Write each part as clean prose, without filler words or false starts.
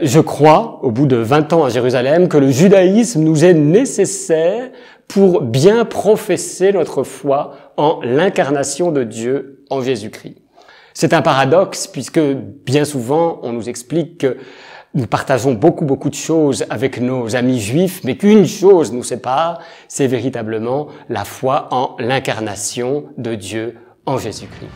Je crois, au bout de 20 ans à Jérusalem, que le judaïsme nous est nécessaire pour bien professer notre foi en l'incarnation de Dieu en Jésus-Christ. C'est un paradoxe puisque bien souvent on nous explique que nous partageons beaucoup de choses avec nos amis juifs, mais qu'une chose nous sépare, c'est véritablement la foi en l'incarnation de Dieu en Jésus-Christ.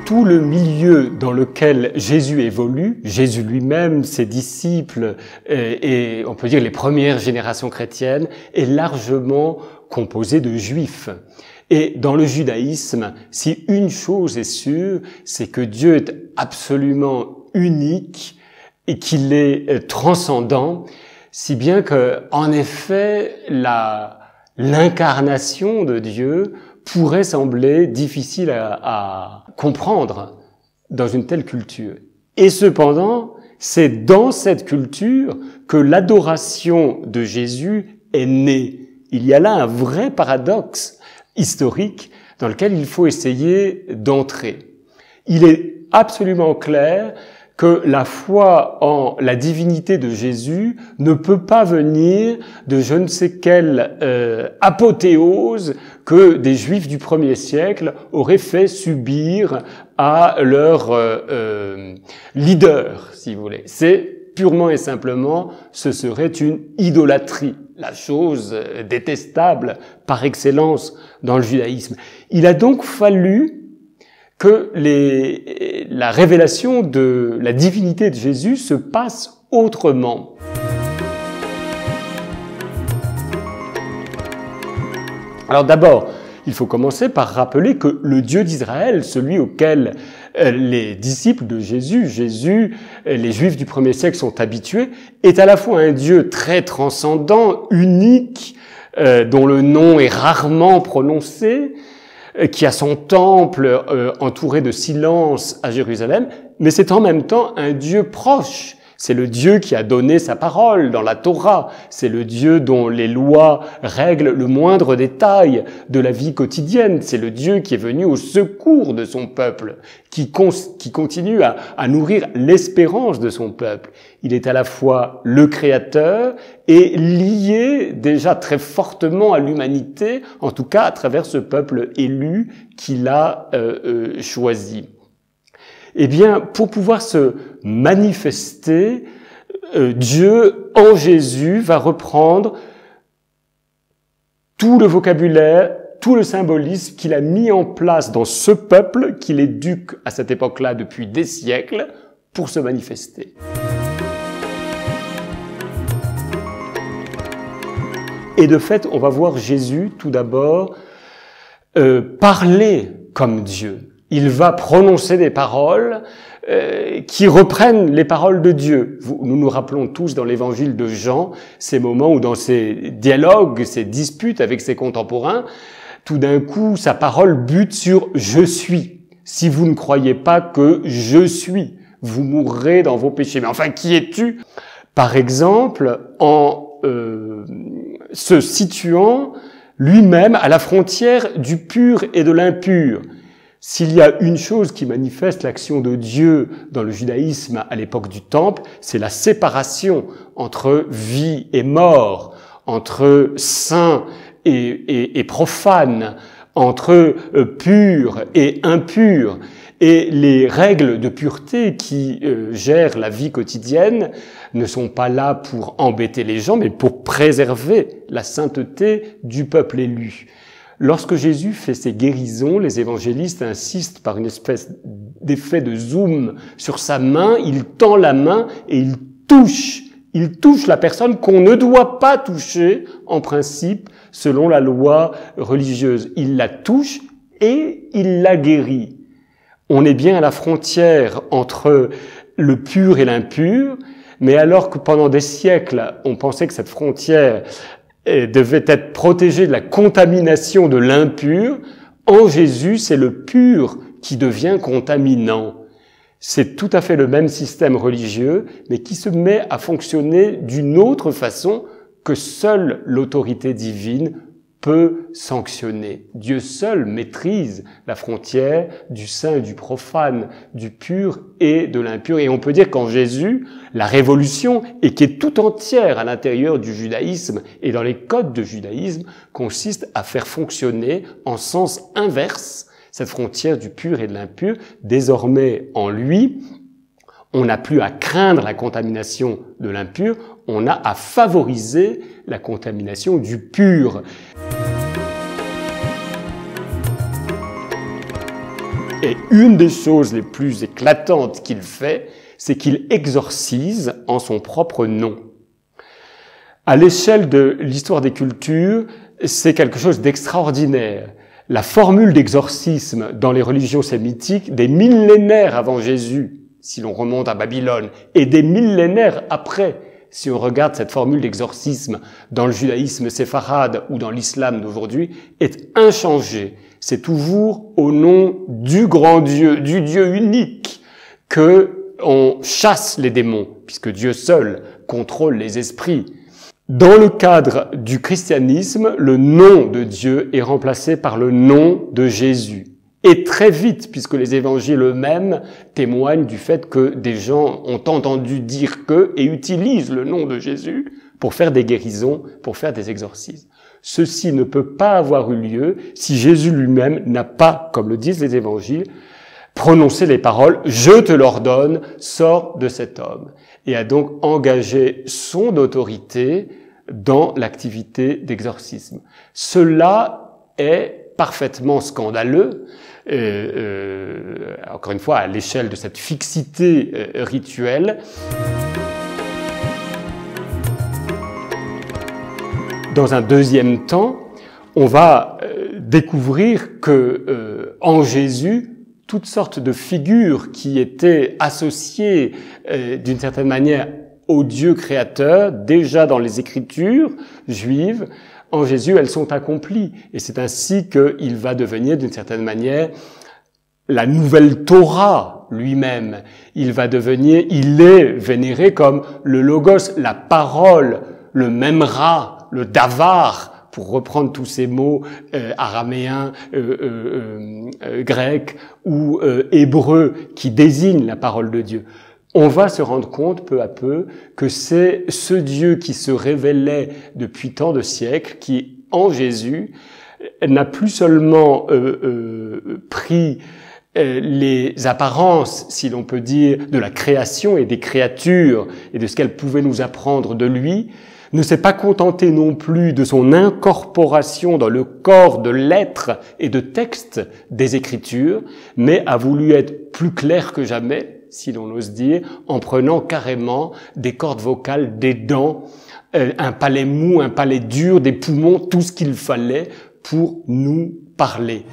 Tout le milieu dans lequel Jésus évolue, Jésus lui-même, ses disciples et on peut dire les premières générations chrétiennes, est largement composé de juifs. Et dans le judaïsme, si une chose est sûre, c'est que Dieu est absolument unique et qu'il est transcendant, si bien que, en effet, l'incarnation de Dieu pourrait sembler difficile à comprendre dans une telle culture. Et cependant, c'est dans cette culture que l'adoration de Jésus est née. Il y a là un vrai paradoxe historique dans lequel il faut essayer d'entrer. Il est absolument clair que la foi en la divinité de Jésus ne peut pas venir de je ne sais quelle apothéose que des Juifs du 1er siècle auraient fait subir à leur leader, si vous voulez. C'est purement et simplement, ce serait une idolâtrie, la chose détestable par excellence dans le judaïsme. Il a donc fallu que la révélation de la divinité de Jésus se passe autrement. Alors d'abord, il faut commencer par rappeler que le Dieu d'Israël, celui auquel les disciples de Jésus, les Juifs du 1er siècle sont habitués, est à la fois un Dieu très transcendant, unique, dont le nom est rarement prononcé, qui a son temple entouré de silence à Jérusalem, mais c'est en même temps un Dieu proche. C'est le Dieu qui a donné sa parole dans la Torah. C'est le Dieu dont les lois règlent le moindre détail de la vie quotidienne. C'est le Dieu qui est venu au secours de son peuple, qui continue à nourrir l'espérance de son peuple. Il est à la fois le Créateur et lié déjà très fortement à l'humanité, en tout cas à travers ce peuple élu qu'il a choisi. Eh bien, pour pouvoir se manifester, Dieu, en Jésus, va reprendre tout le vocabulaire, tout le symbolisme qu'il a mis en place dans ce peuple qu'il éduque à cette époque-là depuis des siècles pour se manifester. Et de fait, on va voir Jésus, tout d'abord, parler comme Dieu. Il va prononcer des paroles qui reprennent les paroles de Dieu. Nous nous rappelons tous dans l'évangile de Jean ces moments où dans ses dialogues, ses disputes avec ses contemporains, tout d'un coup, sa parole bute sur « je suis ». Si vous ne croyez pas que je suis, vous mourrez dans vos péchés. Mais enfin, qui es-tu? Par exemple, en se situant lui-même à la frontière du pur et de l'impur. S'il y a une chose qui manifeste l'action de Dieu dans le judaïsme à l'époque du Temple, c'est la séparation entre vie et mort, entre saint et profane, entre pur et impur. Et les règles de pureté qui gèrent la vie quotidienne ne sont pas là pour embêter les gens, mais pour préserver la sainteté du peuple élu. Lorsque Jésus fait ses guérisons, les évangélistes insistent par une espèce d'effet de zoom sur sa main, il tend la main et il touche la personne qu'on ne doit pas toucher, en principe, selon la loi religieuse. Il la touche et il la guérit. On est bien à la frontière entre le pur et l'impur, mais alors que pendant des siècles, on pensait que cette frontière devait être protégée de la contamination de l'impur, En Jésus, c'est le pur qui devient contaminant. C'est tout à fait le même système religieux, mais qui se met à fonctionner d'une autre façon que seule l'autorité divine peut sanctionner. Dieu seul maîtrise la frontière du saint et du profane, du pur et de l'impur. Et on peut dire qu'en Jésus, la révolution, et qui est tout entière à l'intérieur du judaïsme et dans les codes de judaïsme, consiste à faire fonctionner en sens inverse cette frontière du pur et de l'impur. Désormais, en lui, on n'a plus à craindre la contamination de l'impur, on a à favoriser la contamination du pur. Et une des choses les plus éclatantes qu'il fait, c'est qu'il exorcise en son propre nom. À l'échelle de l'histoire des cultures, c'est quelque chose d'extraordinaire. La formule d'exorcisme dans les religions sémitiques, des millénaires avant Jésus, si l'on remonte à Babylone, et des millénaires après, si on regarde cette formule d'exorcisme dans le judaïsme séfarade ou dans l'islam d'aujourd'hui, est inchangée. C'est toujours au nom du grand Dieu, du Dieu unique, que on chasse les démons, puisque Dieu seul contrôle les esprits. Dans le cadre du christianisme, le nom de Dieu est remplacé par le nom de Jésus. Et très vite, puisque les évangiles eux-mêmes témoignent du fait que des gens ont entendu dire que et utilisent le nom de Jésus pour faire des guérisons, pour faire des exorcismes. Ceci ne peut pas avoir eu lieu si Jésus lui-même n'a pas, comme le disent les évangiles, prononcé les paroles « Je te l'ordonne, sors de cet homme » et a donc engagé son autorité dans l'activité d'exorcisme. Cela est parfaitement scandaleux, encore une fois à l'échelle de cette fixité rituelle. Dans un deuxième temps, on va découvrir que en Jésus, toutes sortes de figures qui étaient associées d'une certaine manière au Dieu créateur, déjà dans les Écritures juives, en Jésus, elles sont accomplies. Et c'est ainsi qu'il va devenir d'une certaine manière la nouvelle Torah lui-même. Il est vénéré comme le Logos, la parole, le Memra, le Davar, pour reprendre tous ces mots araméens, grecs ou hébreux qui désignent la parole de Dieu. On va se rendre compte peu à peu que c'est ce Dieu qui se révélait depuis tant de siècles, qui, en Jésus, n'a plus seulement pris les apparences, si l'on peut dire, de la création et des créatures et de ce qu'elles pouvaient nous apprendre de lui, ne s'est pas contenté non plus de son incorporation dans le corps de lettres et de textes des Écritures, mais a voulu être plus clair que jamais, si l'on ose dire, en prenant carrément des cordes vocales, des dents, un palais mou, un palais dur, des poumons, tout ce qu'il fallait pour nous parler.